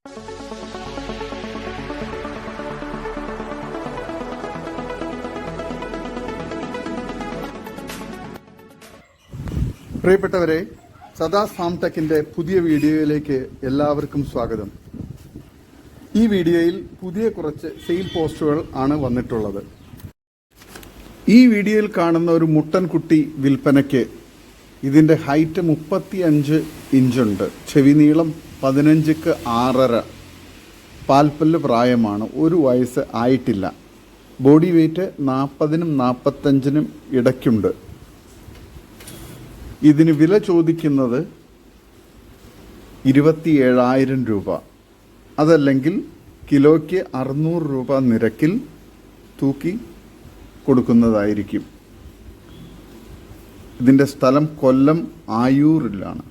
പ്രിയപ്പെട്ടവരെ, സദാസ് ഫാം ടെക്കിന്റെ പുതിയ വീഡിയോയിലേക്ക് എല്ലാവർക്കും സ്വാഗതം. ഈ വീഡിയോയിൽ പുതിയ കുറച്ച് സെയിൽ പോസ്റ്റുകൾ ആണ് വന്നിട്ടുള്ളത്. ഈ വീഡിയോയിൽ കാണുന്ന ഒരു മുട്ടൻകുട്ടി വിൽപ്പനയ്ക്ക്. ഇതിന്റെ ഹൈറ്റ് 35 ഇഞ്ചുണ്ട്, ചെവി നീളം 15ക്ക് 6.5, പാൽപ്പല്ല് പ്രായമാണ്, 1 വയസ്സ് ആയിട്ടില്ല. ബോഡി വെയ്റ്റ് 40നും 45നും ഇടയ്ക്കുണ്ട്. ഇതിന് വില ചോദിക്കുന്നത് 27,000 രൂപ, അതല്ലെങ്കിൽ കിലോയ്ക്ക് 600 രൂപ നിരക്കിൽ തൂക്കി കൊടുക്കുന്നതായിരിക്കും. ഇതിൻ്റെ സ്ഥലം കൊല്ലം ആയൂരിലാണ്,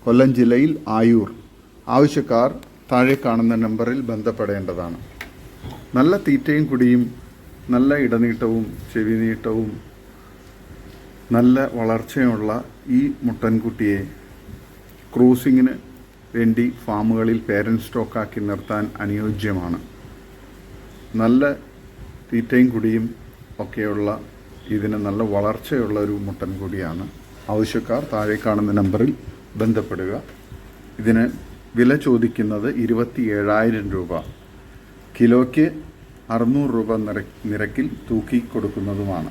കൊല്ലം ജില്ലയിൽ ആയൂർ. ആവശ്യക്കാർ താഴെ കാണുന്ന നമ്പറിൽ ബന്ധപ്പെടേണ്ടതാണ്. നല്ല തീറ്റയും കുടിയും, നല്ല ഇടനീട്ടവും ചെവി നീട്ടവും നല്ല വളർച്ചയുള്ള ഈ മുട്ടൻകുട്ടിയെ ക്രൂസിങ്ങിന് വേണ്ടി ഫാമുകളിൽ പേരൻറ് സ്റ്റോക്കാക്കി നിർത്താൻ അനുയോജ്യമാണ്. നല്ല തീറ്റയും കുടിയും ഒക്കെയുള്ള ഇതിന് നല്ല വളർച്ചയുള്ള ഒരു മുട്ടൻകുട്ടിയാണ്. ആവശ്യക്കാർ താഴെ കാണുന്ന നമ്പറിൽ ബന്ധപ്പെടുക. ഇതിന് വില ചോദിക്കുന്നത് 27,000 രൂപ, കിലോയ്ക്ക് 600 രൂപ നിരക്കിൽ തൂക്കി കൊടുക്കുന്നതുമാണ്.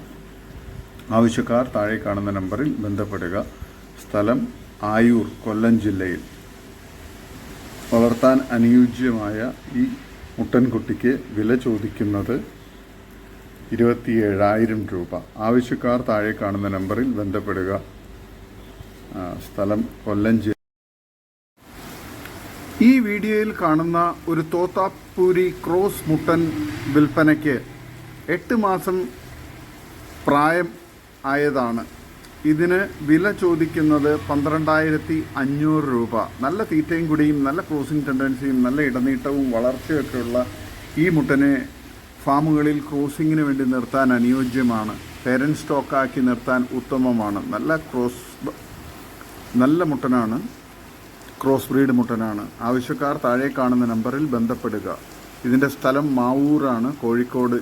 ആവശ്യക്കാർ താഴെ കാണുന്ന നമ്പറിൽ ബന്ധപ്പെടുക. സ്ഥലം ആയൂർ, കൊല്ലം ജില്ലയിൽ. വളർത്താൻ അനുയോജ്യമായ ഈ മുട്ടൻകുട്ടിക്ക് വില ചോദിക്കുന്നത് 27,000 രൂപ. ആവശ്യക്കാർ താഴെ കാണുന്ന നമ്പറിൽ ബന്ധപ്പെടുക. സ്ഥലം കൊല്ലം ജില്ല. ഈ വീഡിയോയിൽ കാണുന്ന ഒരു തോത്താപ്പൂരി ക്രോസ് മുട്ടൻ വിൽപ്പനയ്ക്ക് 8 മാസം പ്രായം ആയതാണ്. ഇതിന് വില ചോദിക്കുന്നത് 12,500 രൂപ. നല്ല തീറ്റയും കുടിയും, നല്ല ക്രോസിംഗ് ടെൻഡൻസിയും, നല്ല ഇടനീട്ടവും വളർച്ചയൊക്കെയുള്ള ഈ മുട്ടനെ ഫാമുകളിൽ ക്രോസിങ്ങിന് വേണ്ടി നിർത്താൻ അനുയോജ്യമാണ്. പേരൻറ് സ്റ്റോക്കാക്കി നിർത്താൻ ഉത്തമമാണ്. നല്ല മുട്ടനാണ്, ക്രോസ് ബ്രീഡ് മുട്ടനാണ്. ആവശ്യക്കാർ താഴെ കാണുന്ന നമ്പറിൽ ബന്ധപ്പെടുക. ഇതിൻ്റെ സ്ഥലം മാവൂരാണ്, കോഴിക്കോട്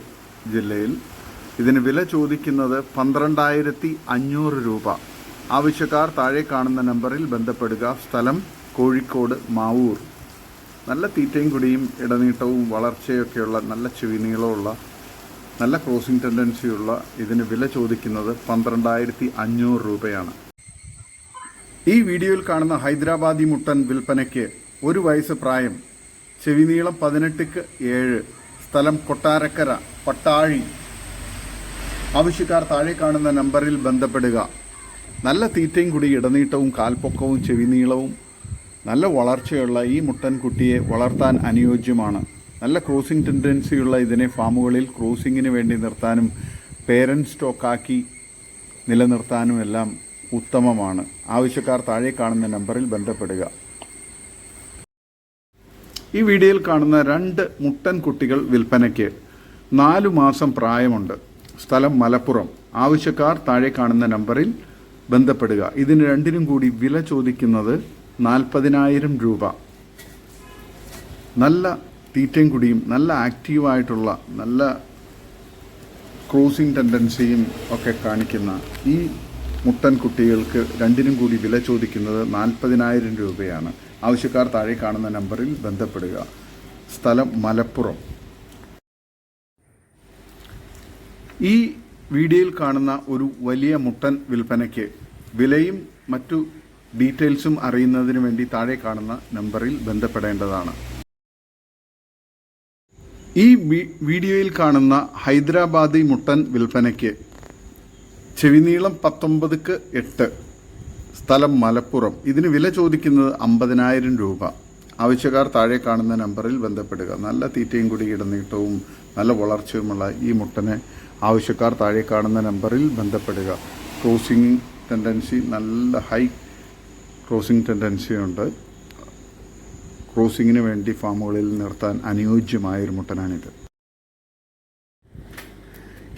ജില്ലയിൽ. ഇതിന് വില ചോദിക്കുന്നത് 12,500 രൂപ. ആവശ്യക്കാർ താഴെ കാണുന്ന നമ്പറിൽ ബന്ധപ്പെടുക. സ്ഥലം കോഴിക്കോട് മാവൂർ. നല്ല തീറ്റയും കുടിയും ഇടനീട്ടവും വളർച്ചയൊക്കെയുള്ള നല്ല ചെവി നീളമുള്ള നല്ല ക്രോസിംഗ് ടെൻഡൻസിയുള്ള ഇതിന് വില ചോദിക്കുന്നത് 12,500 രൂപയാണ്. ഈ വീഡിയോയിൽ കാണുന്ന ഹൈദരാബാദി മുട്ടൻ വിൽപ്പനയ്ക്ക് 1 വയസ്സ് പ്രായം, ചെവി നീളം 18ക്ക് 7, സ്ഥലം കൊട്ടാരക്കര, പട്ടാഴി. ആവശ്യക്കാർ താഴെ കാണുന്ന നമ്പറിൽ ബന്ധപ്പെടുക. നല്ല തീറ്റയും കൂടി ഇടനീട്ടവും കാൽപ്പൊക്കവും ചെവി നീളവും നല്ല വളർച്ചയുള്ള ഈ മുട്ടൻകുട്ടിയെ വളർത്താൻ അനുയോജ്യമാണ്. നല്ല ക്രോസിംഗ് ടെൻഡൻസിയുള്ള ഇതിനെ ഫാമുകളിൽ ക്രോസിങ്ങിന് വേണ്ടി നിർത്താനും പേരൻറ് സ്റ്റോക്കാക്കി നിലനിർത്താനും എല്ലാം ഉത്തമമാണ്. ആവശ്യക്കാർ താഴെ കാണുന്ന നമ്പറിൽ ബന്ധപ്പെടുക. ഈ വീഡിയോയിൽ കാണുന്ന 2 മുട്ടൻകുട്ടികൾ വിൽപ്പനയ്ക്ക്. 4 മാസം പ്രായമുണ്ട്. സ്ഥലം മലപ്പുറം. ആവശ്യക്കാർ താഴെ കാണുന്ന നമ്പറിൽ ബന്ധപ്പെടുക. ഇതിന് രണ്ടിനും കൂടി വില ചോദിക്കുന്നത് 40,000 രൂപ. നല്ല തീറ്റയും കുടിയും, നല്ല ആക്റ്റീവായിട്ടുള്ള, നല്ല ക്രോസിംഗ് ടെൻഡൻസിയും ഒക്കെ കാണിക്കുന്ന ഈ മുട്ടൻകുട്ടികൾക്ക് രണ്ടിനും കൂടി വില ചോദിക്കുന്നത് 40,000 രൂപയാണ്. ആവശ്യക്കാർ താഴെ കാണുന്ന നമ്പറിൽ ബന്ധപ്പെടുക. സ്ഥലം മലപ്പുറം. ഈ വീഡിയോയിൽ കാണുന്ന ഒരു വലിയ മുട്ടൻ വിൽപ്പനയ്ക്ക്. വിലയും മറ്റു ഡീറ്റെയിൽസും അറിയുന്നതിന് വേണ്ടി താഴെ കാണുന്ന നമ്പറിൽ ബന്ധപ്പെടേണ്ടതാണ്. ഈ വീഡിയോയിൽ കാണുന്ന ഹൈദരാബാദി മുട്ടൻ വിൽപ്പനയ്ക്ക്. ചെവി നീളം 19ക്ക് 8, സ്ഥലം മലപ്പുറം. ഇതിന് വില ചോദിക്കുന്നത് 50,000 രൂപ. ആവശ്യക്കാർ താഴെ കാണുന്ന നമ്പറിൽ ബന്ധപ്പെടുക. നല്ല തീറ്റയും കൂടി ഇടനീട്ടവും നല്ല വളർച്ചയുമുള്ള ഈ മുട്ടനെ ആവശ്യക്കാർ താഴെ കാണുന്ന നമ്പറിൽ ബന്ധപ്പെടുക. ക്രോസിംഗ് ടെൻഡൻസി, നല്ല ഹൈ ക്രോസിംഗ് ടെൻഡൻസിയുണ്ട്. ക്രോസിങ്ങിന് വേണ്ടി ഫാമുകളിൽ നിർത്താൻ അനുയോജ്യമായൊരു മുട്ടനാണിത്.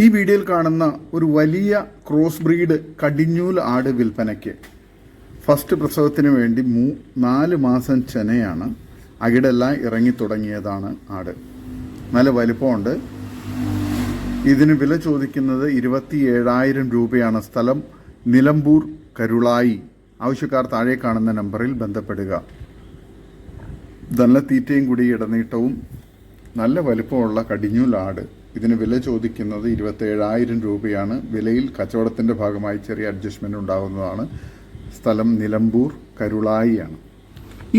ഈ വീഡിയോയിൽ കാണുന്ന ഒരു വലിയ ക്രോസ് ബ്രീഡ് കടിഞ്ഞൂൽ ആട് വിൽപ്പനയ്ക്ക്. ഫസ്റ്റ് പ്രസവത്തിന് വേണ്ടി 4 മാസം ചെനയാണ്. അകിടെല്ലാം ഇറങ്ങി തുടങ്ങിയതാണ് ആട്. നല്ല വലിപ്പമുണ്ട്. ഇതിന് വില ചോദിക്കുന്നത് 27,000 രൂപയാണ്. സ്ഥലം നിലമ്പൂർ കരുളായി. ആവശ്യക്കാർ താഴെ കാണുന്ന നമ്പറിൽ ബന്ധപ്പെടുക. നല്ല തീറ്റയും കൂടി ഇടനീട്ടവും നല്ല വലിപ്പമുള്ള കടിഞ്ഞൂൽ ആട്. ഇതിന് വില ചോദിക്കുന്നത് 27,000 രൂപയാണ്. വിലയിൽ കച്ചവടത്തിൻ്റെ ഭാഗമായി ചെറിയ അഡ്ജസ്റ്റ്മെൻറ്റ് ഉണ്ടാകുന്നതാണ്. സ്ഥലം നിലമ്പൂർ കരുളായിയാണ്.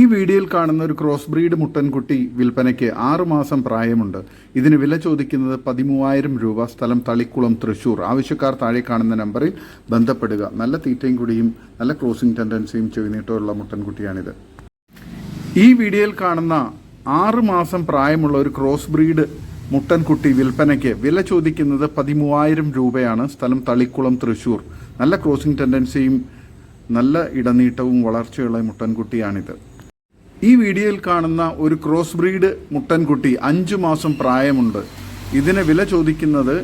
ഈ വീഡിയോയിൽ കാണുന്ന ഒരു ക്രോസ് ബ്രീഡ് മുട്ടൻകുട്ടി വിൽപ്പനയ്ക്ക് 6 മാസം പ്രായമുണ്ട്. ഇതിന് വില ചോദിക്കുന്നത് 13,000 രൂപ. സ്ഥലം തളിക്കുളം, തൃശ്ശൂർ. ആവശ്യക്കാർ താഴെ കാണുന്ന നമ്പറിൽ ബന്ധപ്പെടുക. നല്ല തീറ്റയും കുടിയും നല്ല ക്രോസിംഗ് ടെൻഡൻസിയും ചെവിനീട്ടമുള്ള മുട്ടൻകുട്ടിയാണിത്. ഈ വീഡിയോയിൽ കാണുന്ന 6 മാസം പ്രായമുള്ള ഒരു ക്രോസ് ബ്രീഡ് മുട്ടൻകുട്ടി വിൽപ്പനയ്ക്ക് വില ചോദിക്കുന്നത് 13,000 രൂപയാണ്. സ്ഥലം തളിക്കുളം, തൃശ്ശൂർ. നല്ല ക്രോസിംഗ് ടെൻഡൻസിയും നല്ല ഇടനീട്ടവും വളർച്ചയുള്ള മുട്ടൻകുട്ടിയാണിത്. ഈ വീഡിയോയിൽ കാണുന്ന ഒരു ക്രോസ് ബ്രീഡ് മുട്ടൻകുട്ടി 5 മാസം പ്രായമുണ്ട്. ഇതിന് വില ചോദിക്കുന്നത്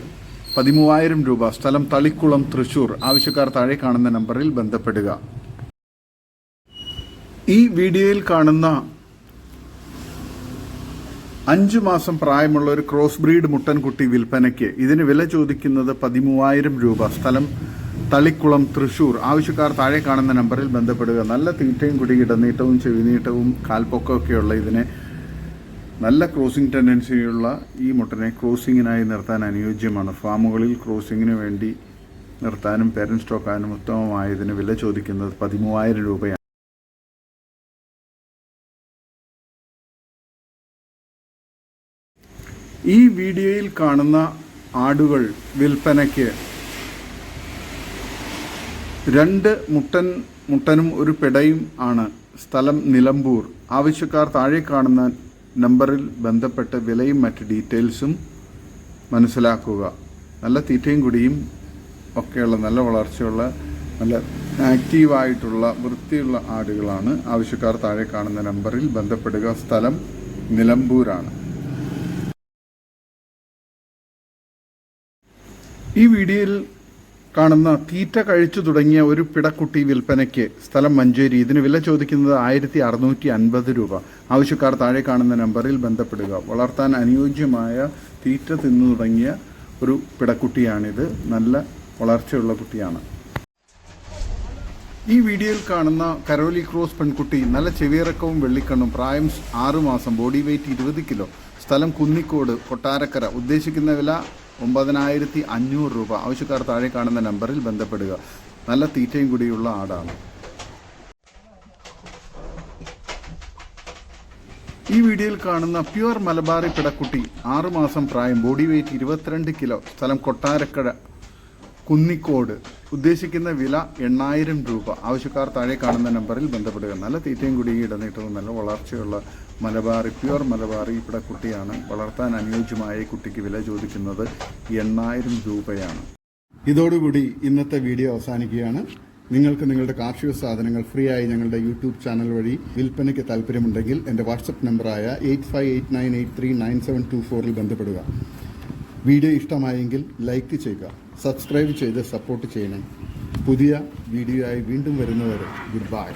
13,000 രൂപ. സ്ഥലം തളിക്കുളം, തൃശ്ശൂർ. ആവശ്യക്കാർ താഴെ കാണുന്ന നമ്പറിൽ ബന്ധപ്പെടുക. ഈ വീഡിയോയിൽ കാണുന്ന 5 മാസം പ്രായമുള്ള ഒരു ക്രോസ് ബ്രീഡ് മുട്ടൻകുട്ടി വിൽപ്പനയ്ക്ക് ഇതിന് വില ചോദിക്കുന്നത് 13,000 രൂപ. സ്ഥലം തളിക്കുളം, തൃശ്ശൂർ. ആവശ്യക്കാർ താഴെ കാണുന്ന നമ്പറിൽ ബന്ധപ്പെടുക. നല്ല തീറ്റയും കുടി ഇടനീട്ടവും ചെവിനീട്ടവും കാൽപ്പൊക്കമൊക്കെയുള്ള ഇതിനെ നല്ല ക്രോസിംഗ് ടെൻഡൻസിയുള്ള ഈ മുട്ടനെ ക്രോസിങ്ങിനായി നിർത്താൻ അനുയോജ്യമാണ്. ഫാമുകളിൽ ക്രോസിങ്ങിന് വേണ്ടി നിർത്താനും പേരന്റ് സ്റ്റോക്കാനും ഉത്തമമായ ഇതിന് വില ചോദിക്കുന്നത് 13,000 രൂപയാണ്. ഈ വീഡിയോയിൽ കാണുന്ന ആടുകൾ വിൽപ്പനയ്ക്ക് 2 മുട്ടനും ഒരു പെടയും ആണ്. സ്ഥലം നിലമ്പൂർ. ആവശ്യക്കാർ താഴെ കാണുന്ന നമ്പറിൽ ബന്ധപ്പെട്ട് വിലയും മറ്റ് ഡീറ്റെയിൽസും മനസ്സിലാക്കുക. നല്ല തീറ്റയും കുടിയും ഒക്കെയുള്ള നല്ല വളർച്ചയുള്ള നല്ല ആക്റ്റീവായിട്ടുള്ള വൃത്തിയുള്ള ആടുകളാണ്. ആവശ്യക്കാർ താഴെ കാണുന്ന നമ്പറിൽ ബന്ധപ്പെടുക. സ്ഥലം നിലമ്പൂരാണ്. ഈ വീഡിയോയിൽ കാണുന്ന തീറ്റ കഴിച്ചു തുടങ്ങിയ ഒരു പിടക്കുട്ടി വിൽപ്പനയ്ക്ക്. സ്ഥലം മഞ്ചേരി. ഇതിന് വില ചോദിക്കുന്നത് 1,650 രൂപ. ആവശ്യക്കാർ താഴെ കാണുന്ന നമ്പറിൽ ബന്ധപ്പെടുക. വളർത്താൻ അനുയോജ്യമായ തീറ്റ തിന്നു തുടങ്ങിയ ഒരു പിടക്കുട്ടിയാണിത്. നല്ല വളർച്ചയുള്ള കുട്ടിയാണ്. ഈ വീഡിയോയിൽ കാണുന്ന കരോലി ക്രോസ് പെൺകുട്ടി നല്ല ചെവിയിറക്കവും വെള്ളിക്കണ്ണും. പ്രായം 6 മാസം. Body weight 20 kilo. സ്ഥലം കുന്നിക്കോട്, കൊട്ടാരക്കര. ഉദ്ദേശിക്കുന്ന വില 9,500 രൂപ. ആവശ്യക്കാർ താഴെ കാണുന്ന നമ്പറിൽ ബന്ധപ്പെടുക. നല്ല തീറ്റയും കൂടിയുള്ള ആടാണ്. ഈ വീഡിയോയിൽ കാണുന്ന പ്യുവർ മലബാറി പിടക്കുട്ടി 6 മാസം പ്രായം. Body weight 22 kilo. സ്ഥലം കൊട്ടാരക്കര, കുന്നിക്കോട്. ഉദ്ദേശിക്കുന്ന വില 8,000 രൂപ. ആവശ്യക്കാർ താഴെ കാണുന്ന നമ്പറിൽ ബന്ധപ്പെടുക. നല്ല തീറ്റയും കൂടിയും ഇടനീട്ടവും നല്ല വളർച്ചയുള്ള മലബാറി, പ്യുവർ മലബാറി പിടക്കുട്ടിയാണ്. വളർത്താൻ അനുയോജ്യമായ ഈ കുട്ടിക്ക് വില ചോദിക്കുന്നത് 8,000 രൂപയാണ്. ഇതോടുകൂടി ഇന്നത്തെ വീഡിയോ അവസാനിക്കുകയാണ്. നിങ്ങൾക്ക് നിങ്ങളുടെ കാർഷിക സാധനങ്ങൾ ഫ്രീ ആയി ഞങ്ങളുടെ യൂട്യൂബ് ചാനൽ വഴി വിൽപ്പനയ്ക്ക് താല്പര്യമുണ്ടെങ്കിൽ എൻ്റെ വാട്സപ്പ് നമ്പറായ 8589839724 ബന്ധപ്പെടുക. വീഡിയോ ഇഷ്ടമായെങ്കിൽ ലൈക്ക് ചെയ്യുക, സബ്സ്ക്രൈബ് ചെയ്ത് സപ്പോർട്ട് ചെയ്യണം. പുതിയ വീഡിയോ ആയി വീണ്ടും വരുന്നവരെ ഗുഡ് ബൈ.